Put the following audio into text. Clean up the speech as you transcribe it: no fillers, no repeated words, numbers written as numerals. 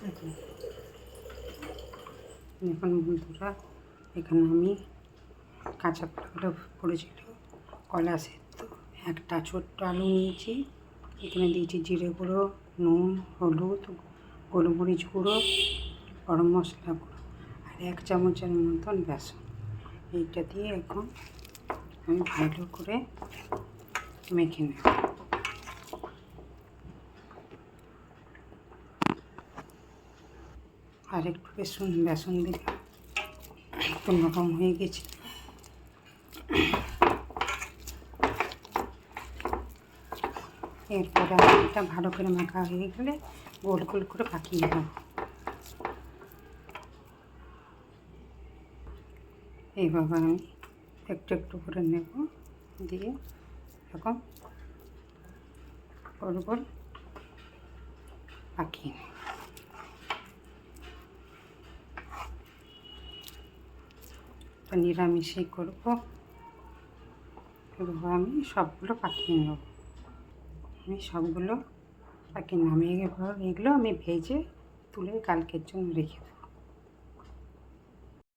দেখুন এখন বন্ধুরা, এখানে আমি কাঁচা কলাগুলো পড়েছিল, কলা সেদ্ধ, একটা ছোট্ট আলু নিয়েছি, এখানে দিয়েছি জিরে গুঁড়ো, নুন, হলুদ, গোলমরিচ গুঁড়ো, গরম মশলা গুঁড়ো আর 1 চামচের মতন বেসন। এইটা দিয়ে এখন আমি ভালো করে মেখে নেব। আর একটু বেসন দিলাম, একটু নরম হয়ে গেছে। এরপরে এটা ভালো করে মাখা হয়ে গেলে গোল গোল করে পাকিয়ে নেব। এইভাবে আমি একটু একটু করে নেব, দিয়ে এখন গোল গোল পাকিয়ে নেব। তো নিরামিষই করবো, এভাবে আমি সবগুলো পাকিয়ে নেব। আমি সবগুলো পাকিয়ে নামিয়ে এগুলো আমি ভেজে তুলে কালকের জন্য রেখে দেবো।